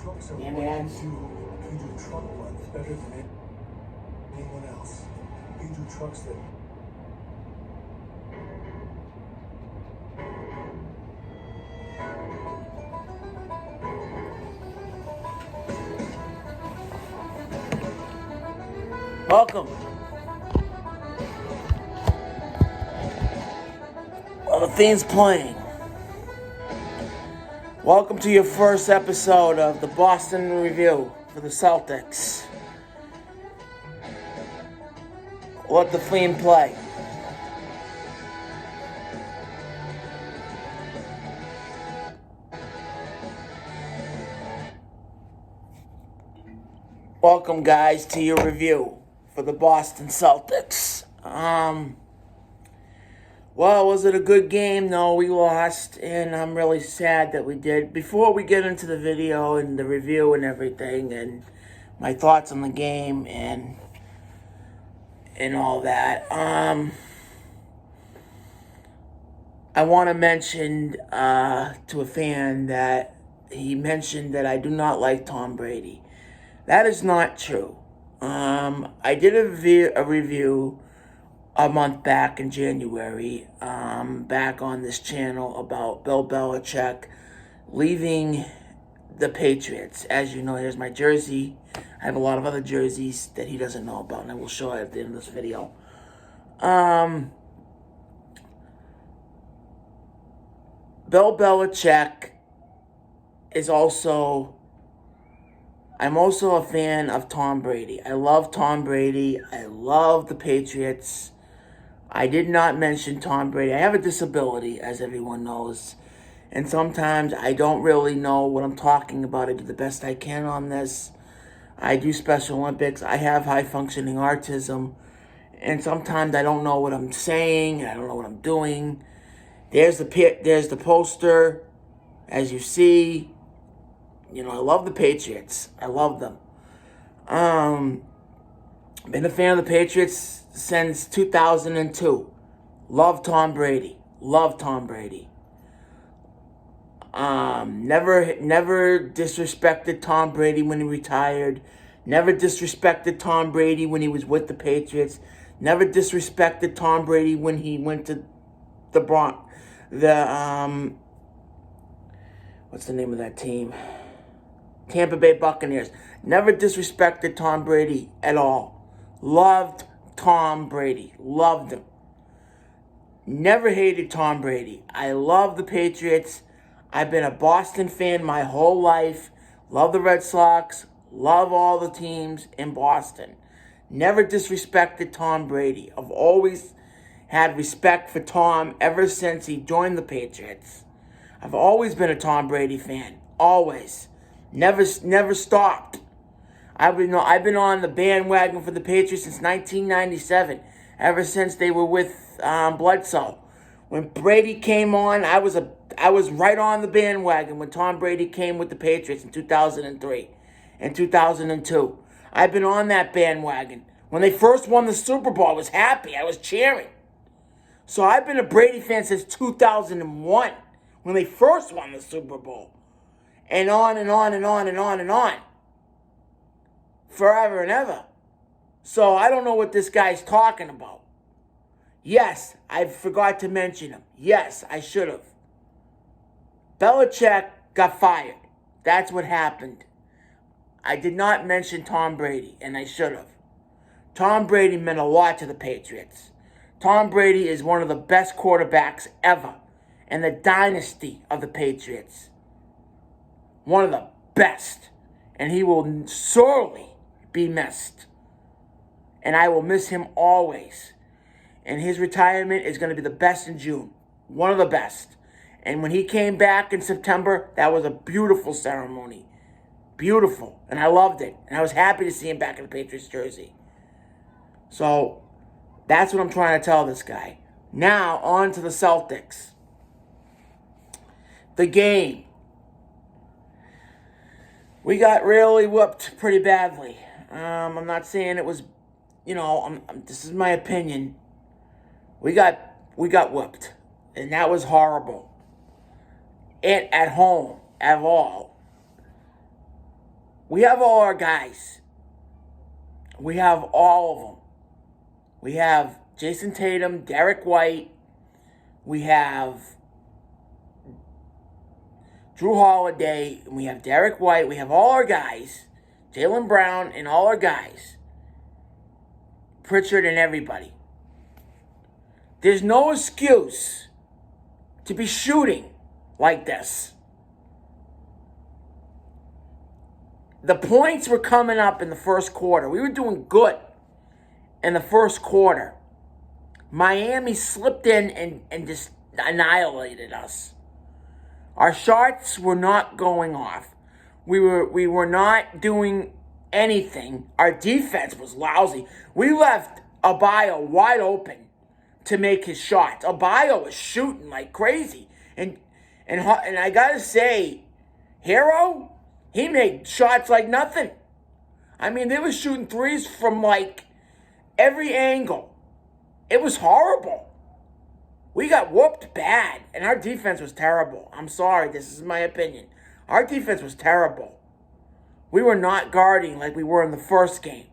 Yeah, man. You do truck runs better than anyone else. You do trucks that... Welcome. Well, the theme's playing. Welcome to your first episode of the Boston Review for the Celtics. Let the theme play. Welcome, guys, to your review for the Boston Celtics. Well, was it a good game? No, we lost, and I'm really sad that we did. Before we get into the video and the review and everything, and my thoughts on the game and all that, I want to mention to a fan that he mentioned that I do not like Tom Brady. That is not true. I did a review a month back in January, back on this channel about Bill Belichick leaving the Patriots. As you know, here's my jersey. I have a lot of other jerseys that he doesn't know about, and I will show you at the end of this video. Bill Belichick is also... I'm also a fan of Tom Brady. I love Tom Brady. I love the Patriots. I did not mention Tom Brady. I have a disability, as everyone knows. And sometimes I don't really know what I'm talking about. I do the best I can on this. I do Special Olympics. I have high-functioning autism. And sometimes I don't know what I'm saying. I don't know what I'm doing. There's the poster, as you see. You know, I love the Patriots. I love them. Been a fan of the Patriots since 2002. Love Tom Brady. Love Tom Brady. Never disrespected Tom Brady when he retired. Never disrespected Tom Brady when he was with the Patriots. Never disrespected Tom Brady when he went to the what's the name of that team? Tampa Bay Buccaneers. Never disrespected Tom Brady at all. Loved Tom Brady. Loved him. Never hated Tom Brady. I love the Patriots. I've been a Boston fan my whole life. Love the Red Sox. Love all the teams in Boston. Never disrespected Tom Brady. I've always had respect for Tom ever since he joined the Patriots. I've always been a Tom Brady fan. Always. Never stopped. I've been on the bandwagon for the Patriots since 1997. Ever since they were with Bledsoe. When Brady came on, I was right on the bandwagon when Tom Brady came with the Patriots in 2003 and 2002. I've been on that bandwagon. When they first won the Super Bowl, I was happy. I was cheering. So I've been a Brady fan since 2001 when they first won the Super Bowl. And on and on and on and on and on. Forever and ever. So I don't know what this guy's talking about. Yes, I forgot to mention him. Yes, I should have. Belichick got fired. That's what happened. I did not mention Tom Brady, and I should have. Tom Brady meant a lot to the Patriots. Tom Brady is one of the best quarterbacks ever in the dynasty of the Patriots. One of the best. And he will sorely be missed. And I will miss him always. And his retirement is going to be the best in June. One of the best. And when he came back in September, that was a beautiful ceremony. Beautiful. And I loved it. And I was happy to see him back in the Patriots jersey. So, that's what I'm trying to tell this guy. Now, on to the Celtics. The game. We got really whooped pretty badly. I'm not saying it was, this is my opinion. We got whooped. And that was horrible. At home, at all. We have all our guys. We have all of them. We have Jason Tatum, Derek White. We have Drew Holiday. And we have Derek White. We have all our guys. Jaylen Brown and all our guys. Pritchard and everybody. There's no excuse to be shooting like this. The points were coming up in the first quarter. We were doing good in the first quarter. Miami slipped in and just annihilated us. Our shots were not going off. We were not doing anything. Our defense was lousy. We left Abayo wide open to make his shots. Abayo was shooting like crazy. And I gotta say, Hero, he made shots like nothing. I mean, they were shooting threes from like every angle. It was horrible. We got whooped bad, and our defense was terrible. I'm sorry, this is my opinion. Our defense was terrible. We were not guarding like we were in the first game.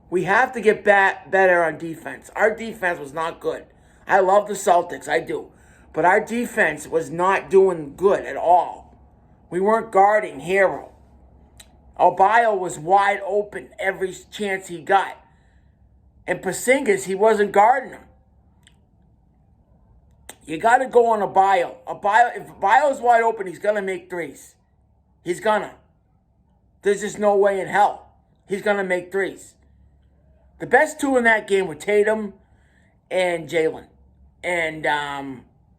We have to get better on defense. Our defense was not good. I love the Celtics, I do. But our defense was not doing good at all. We weren't guarding Hero. Abayo was wide open every chance he got. And Porzingis, he wasn't guarding him. You got to go on Abayo. If Abayo's wide open, he's going to make threes. He's going to. There's just no way in hell he's going to make threes. The best two in that game were Tatum and Jaylen. And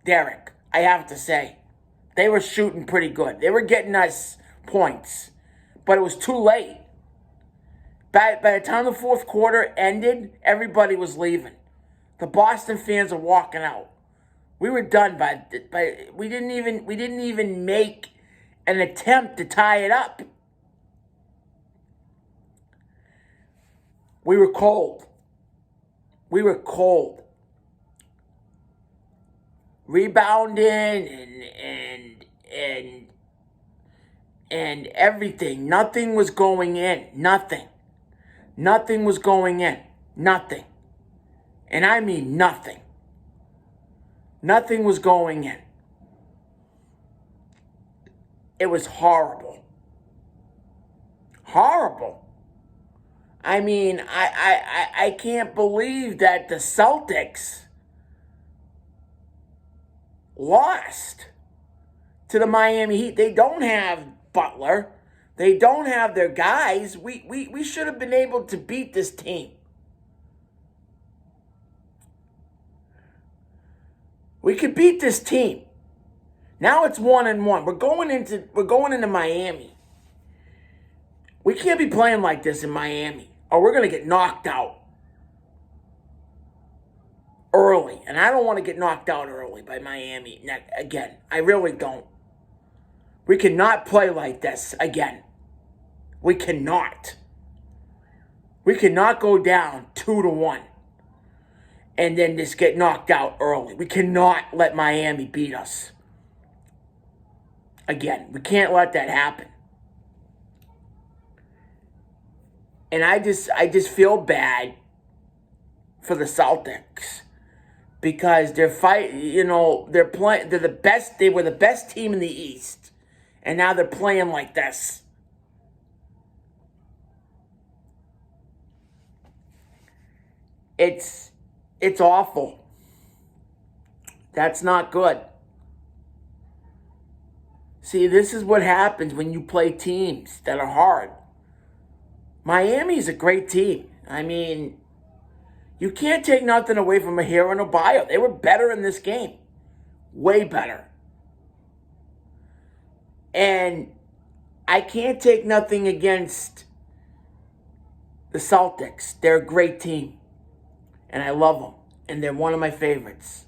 Derek, I have to say. They were shooting pretty good. They were getting us points. But it was too late. By the time the fourth quarter ended, everybody was leaving. The Boston fans are walking out. We were done by we didn't even make an attempt to tie it up. We were cold. We were cold. Rebounding and everything. Nothing was going in. Nothing. Nothing was going in. Nothing. And I mean nothing. Nothing was going in. It was horrible. Horrible. I mean, I can't believe that the Celtics lost to the Miami Heat. They don't have Butler. They don't have their guys. We should have been able to beat this team. We could beat this team. Now it's 1-1. We're going into Miami. We can't be playing like this in Miami, or we're going to get knocked out early. And I don't want to get knocked out early by Miami again. I really don't. We cannot play like this again. We cannot. We cannot go down 2-1 and then just get knocked out early. We cannot let Miami beat us. Again, we can't let that happen. And I just feel bad for the Celtics because they're they're the best. They were the best team in the East, and now they're playing like this. It's awful. That's not good. See, this is what happens when you play teams that are hard. Miami's a great team. I mean, you can't take nothing away from Hero and Abayo. They were better in this game. Way better. And I can't take nothing against the Celtics. They're a great team. And I love them. And they're one of my favorites.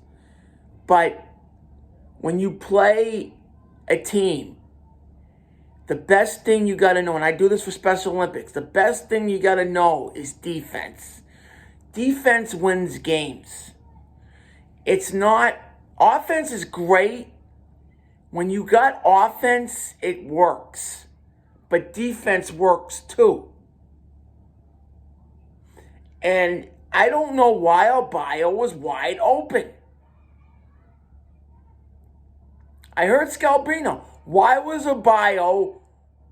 But when you play a team, the best thing you got to know, and I do this for Special Olympics, the best thing you got to know is defense. Defense wins games. It's not, offense is great. When you got offense, it works. but defense works too. And I don't know why Adebayo was wide open. I heard Scalbrino. Why was Adebayo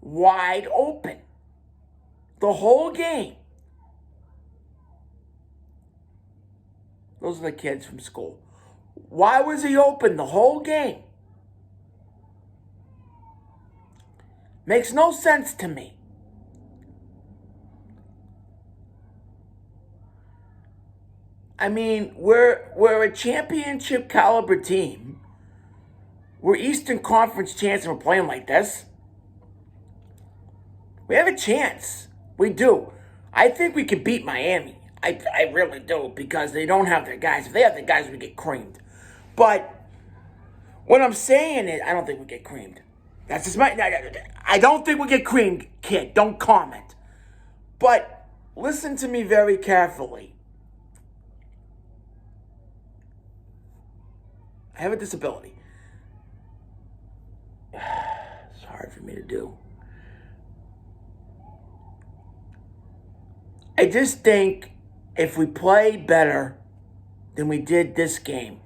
wide open the whole game? Those are the kids from school. Why was he open the whole game? Makes no sense to me. I mean, we're a championship caliber team. We're Eastern Conference champs and we're playing like this. We have a chance. We do. I think we can beat Miami. I really do, because they don't have their guys. If they have their guys, we get creamed. But what I'm saying is, I don't think we get creamed. That's just I don't think we get creamed, kid. Don't comment. But listen to me very carefully. I have a disability. It's hard for me to do. I just think if we play better than we did this game,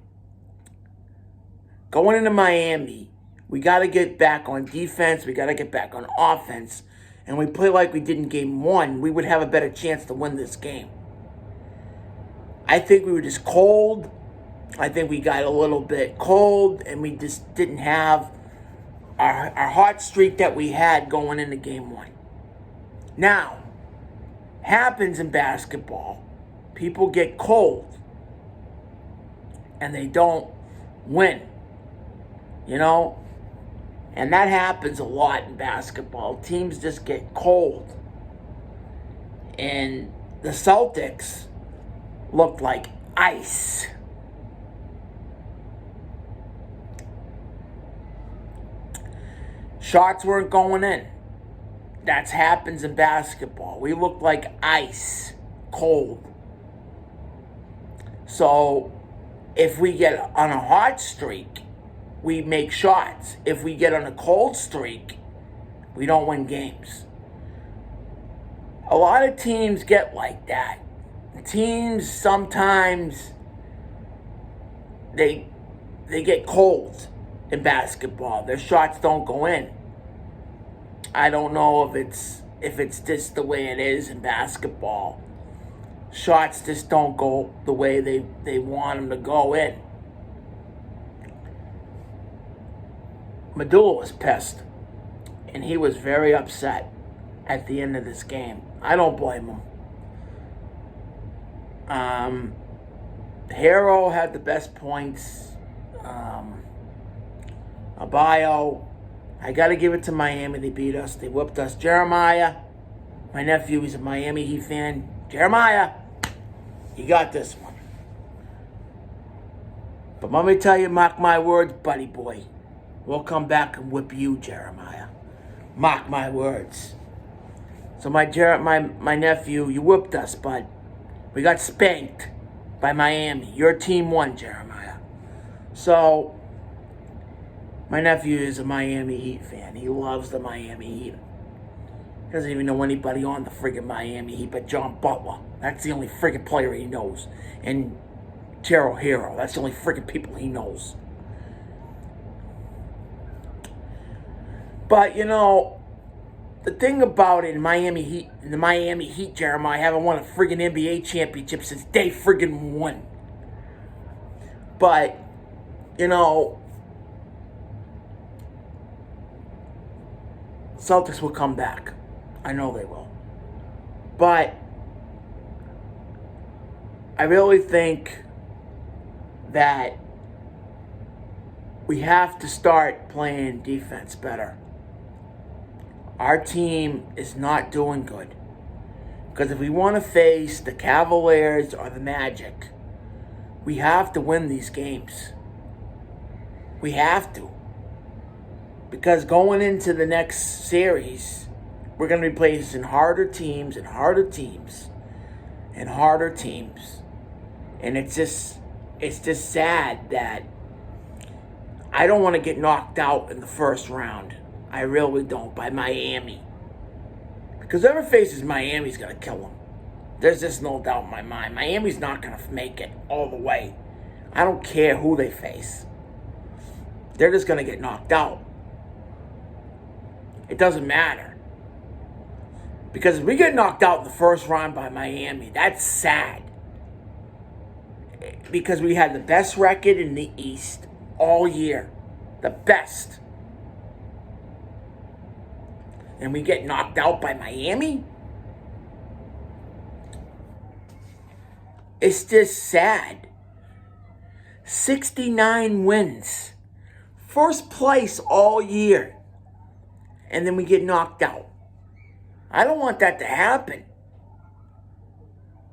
going into Miami, we got to get back on defense. We got to get back on offense. And we play like we did in game one, we would have a better chance to win this game. I think we were just cold. I think we got a little bit cold, and we just didn't have our hot streak that we had going into game one. Now, happens in basketball. People get cold, and they don't win. You know? And that happens a lot in basketball. Teams just get cold. And the Celtics looked like ice. Shots weren't going in. That happens in basketball. We looked like ice, cold. So if we get on a hot streak, we make shots. If we get on a cold streak, we don't win games. A lot of teams get like that. Teams sometimes they get cold in basketball. Their shots don't go in. I don't know if it's just the way it is in basketball. Shots just don't go the way they want them to go in. Medulla was pissed, and he was very upset at the end of this game. I don't blame him. Hero had the best points. Adebayo, I got to give it to Miami. They beat us. They whooped us. Jeremiah, my nephew, he's a Miami Heat fan. Jeremiah, you got this one. But let me tell you, mark my words, buddy boy. We'll come back and whip you, Jeremiah. Mark my words. So my nephew, you whooped us, bud. We got spanked by Miami. Your team won, Jeremiah. So my nephew is a Miami Heat fan. He loves the Miami Heat. He doesn't even know anybody on the friggin' Miami Heat but John Butler. That's the only friggin' player he knows. And Gerald Hero. That's the only friggin' people he knows. But, you know, the thing about it in the Miami Heat, Jeremiah, haven't won a friggin' NBA championship since day friggin' one. But, you know, Celtics will come back. I know they will. But I really think that we have to start playing defense better. Our team is not doing good. Because if we want to face the Cavaliers or the Magic, we have to win these games. We have to. Because going into the next series, we're going to be facing harder teams and harder teams and harder teams. And it's just sad that I don't want to get knocked out in the first round. I really don't, by Miami. Because whoever faces Miami's going to kill them. There's just no doubt in my mind. Miami's not going to make it all the way. I don't care who they face. They're just going to get knocked out. It doesn't matter. Because if we get knocked out in the first round by Miami, that's sad. Because we had the best record in the East all year. The best. And we get knocked out by Miami? It's just sad. 69 wins. First place all year. And then we get knocked out. I don't want that to happen.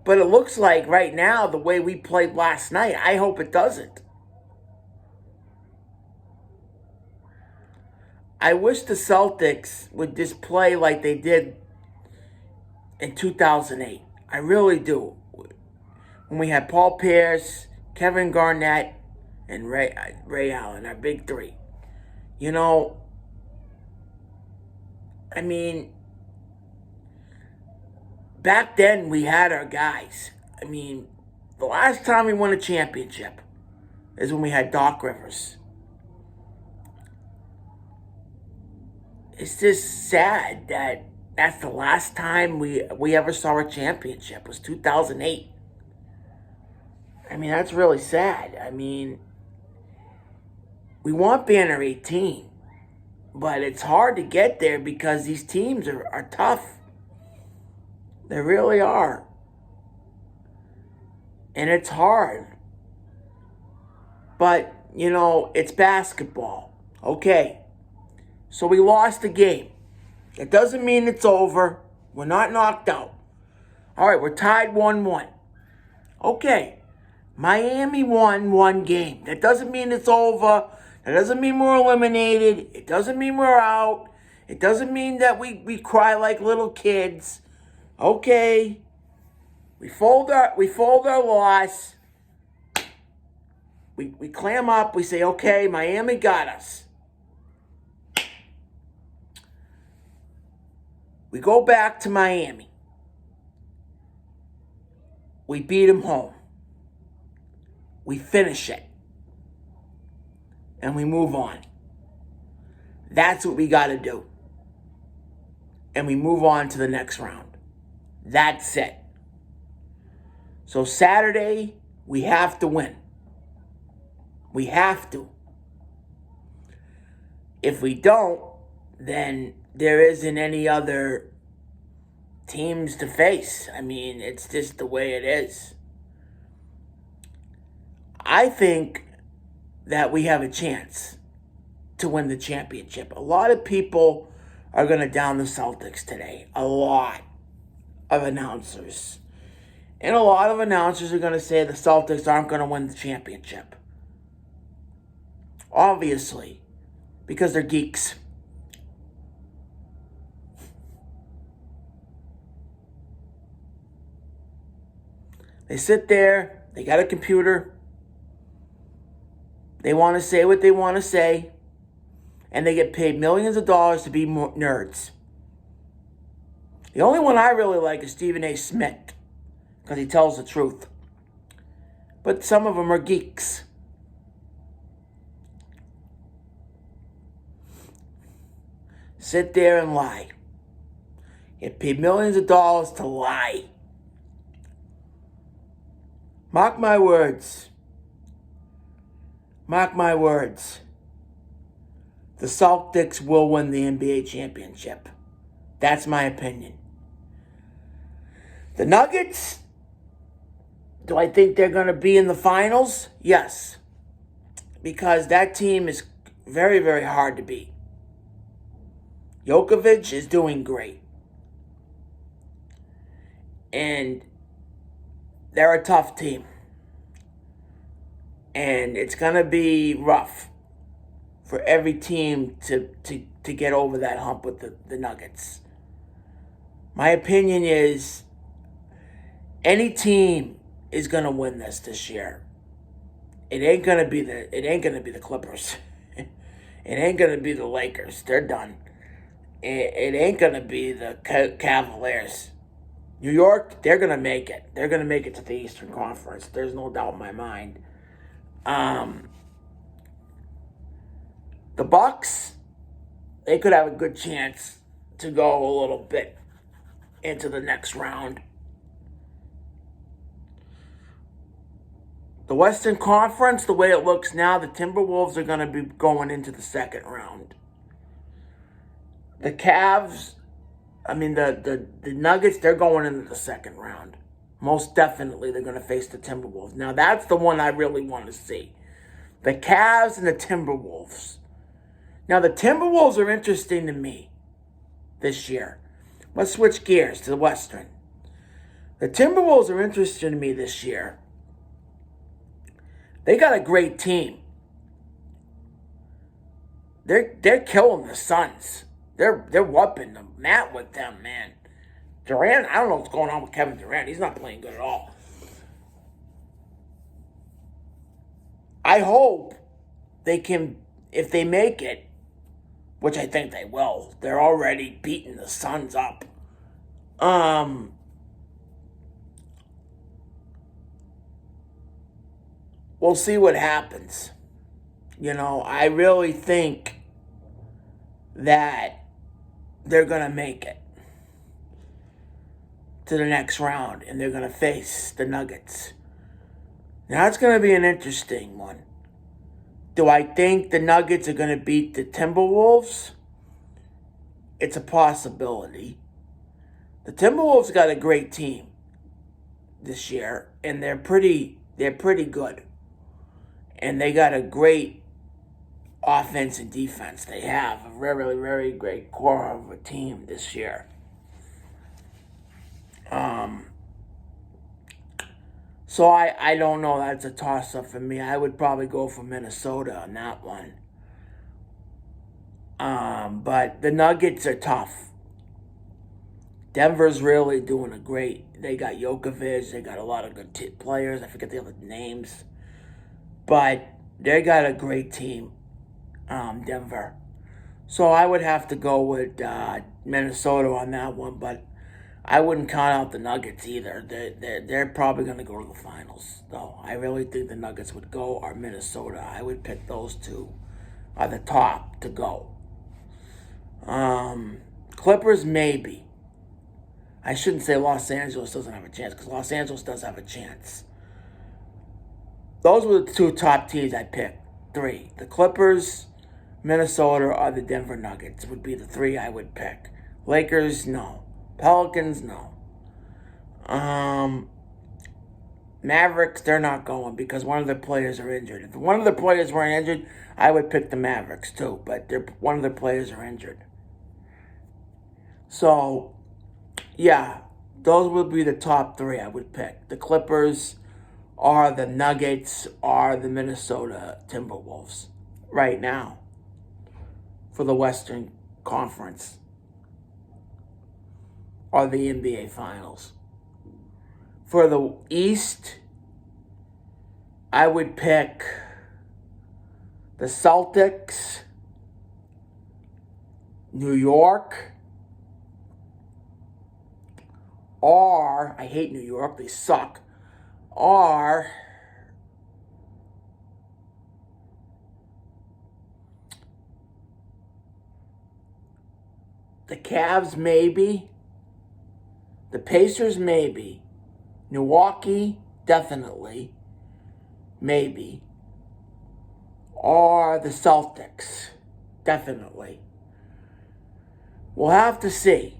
But it looks like right now, the way we played last night, I hope it doesn't. I wish the Celtics would just play like they did in 2008. I really do. When we had Paul Pierce, Kevin Garnett, and Ray Allen, our big three. You know, I mean, back then we had our guys. I mean, the last time we won a championship is when we had Doc Rivers. It's just sad that that's the last time we ever saw a championship was 2008. I mean, that's really sad. I mean, we want Banner 18, but it's hard to get there because these teams are tough. They really are. And it's hard. But, you know, it's basketball. Okay. So we lost the game. It doesn't mean it's over. We're not knocked out. All right, we're tied 1-1. Okay. Miami won one game. That doesn't mean it's over. That doesn't mean we're eliminated. It doesn't mean we're out. It doesn't mean that we cry like little kids. Okay. We fold our loss. We clam up. We say, okay, Miami got us. We go back to Miami. We beat them home. We finish it. And we move on. That's what we got to do. And we move on to the next round. That's it. So Saturday, we have to win. We have to. If we don't, then there isn't any other teams to face. I mean, it's just the way it is. I think that we have a chance to win the championship. A lot of people are going to down the Celtics today. A lot of announcers. And a lot of announcers are going to say the Celtics aren't going to win the championship. Obviously, because they're geeks. They sit there, they got a computer, they want to say what they want to say, and they get paid millions of dollars to be nerds. The only one I really like is Stephen A. Smith, because he tells the truth. But some of them are geeks. Sit there and lie. Get paid millions of dollars to lie. Mark my words. Mark my words. The Celtics will win the NBA championship. That's my opinion. The Nuggets, do I think they're going to be in the finals? Yes. Because that team is very, very hard to beat. Jokovic is doing great. And they're a tough team. And it's going to be rough for every team to get over that hump with the Nuggets. My opinion is any team is going to win this year. It ain't going to be the Clippers. It ain't going to be the Lakers. They're done. it ain't going to be the Cavaliers. New York, they're going to make it. They're going to make it to the Eastern Conference. There's no doubt in my mind. The Bucks, they could have a good chance to go a little bit into the next round. The Western Conference, the way it looks now, the Timberwolves are going to be going into the second round. The Cavs, the Nuggets, they're going into the second round. Most definitely they're going to face the Timberwolves. Now, that's the one I really want to see. The Cavs and the Timberwolves. Now, the Timberwolves are interesting to me this year. Let's switch gears to the Western. The Timberwolves are interesting to me this year. They got a great team. They're killing the Suns. They're whooping the mat with them, man. Durant, I don't know what's going on with Kevin Durant. He's not playing good at all. I hope they can, if they make it, which I think they will, they're already beating the Suns up. We'll see what happens. I really think that they're going to make it to the next round, and they're going to face the Nuggets. Now, it's going to be an interesting one. Do I think the Nuggets are going to beat the Timberwolves? It's a possibility. The Timberwolves got a great team this year, and they're pretty good. And they got a great offense and defense. They have a very, very great core of a team this year. So I don't know. That's a toss-up for me. I would probably go for Minnesota on that one. But the Nuggets are tough. Denver's really doing a great. They got Jokovic. They got a lot of good players. I forget the other names. But they got a great team, Denver. So I would have to go with Minnesota on that one, but I wouldn't count out the Nuggets either. They're probably going to go to the finals, though. I really think the Nuggets would go, or Minnesota. I would pick those two are the top to go. Clippers, maybe. I shouldn't say Los Angeles doesn't have a chance, because Los Angeles does have a chance. Those were the two top teams I picked. Three. The Clippers, Minnesota, or the Denver Nuggets would be the three I would pick. Lakers, no. Pelicans, no. Mavericks, they're not going because one of their players are injured. If one of the players weren't injured, I would pick the Mavericks too, but one of their players are injured. So, yeah, those would be the top three I would pick. The Clippers, are the Nuggets, are the Minnesota Timberwolves right now for the Western Conference or the NBA Finals. For the East, I would pick the Celtics, New York, or, I hate New York, they suck, or the Cavs, maybe. The Pacers, maybe. Milwaukee, definitely. Maybe. Or the Celtics, definitely. We'll have to see.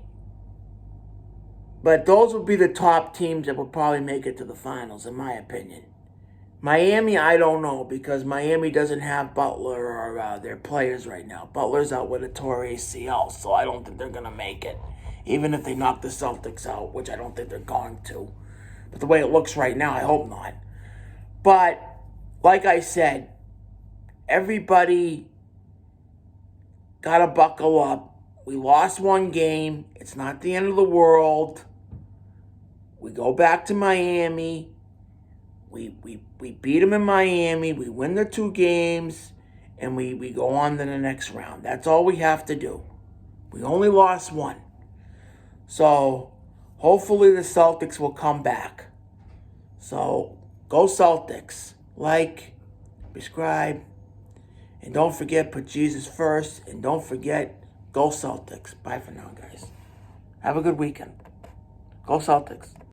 But those would be the top teams that would probably make it to the finals, in my opinion. Miami, I don't know, because Miami doesn't have Butler or their players right now. Butler's out with a torn ACL, so I don't think they're going to make it. Even if they knock the Celtics out, which I don't think they're going to. But the way it looks right now, I hope not. But, like I said, everybody got to buckle up. We lost one game. It's not the end of the world. We go back to Miami. We beat them in Miami. We win the 2 games. And we go on to the next round. That's all we have to do. We only lost one. So hopefully the Celtics will come back. So go Celtics. Like, subscribe, and don't forget, put Jesus first. And don't forget, go Celtics. Bye for now, guys. Have a good weekend. Go Celtics.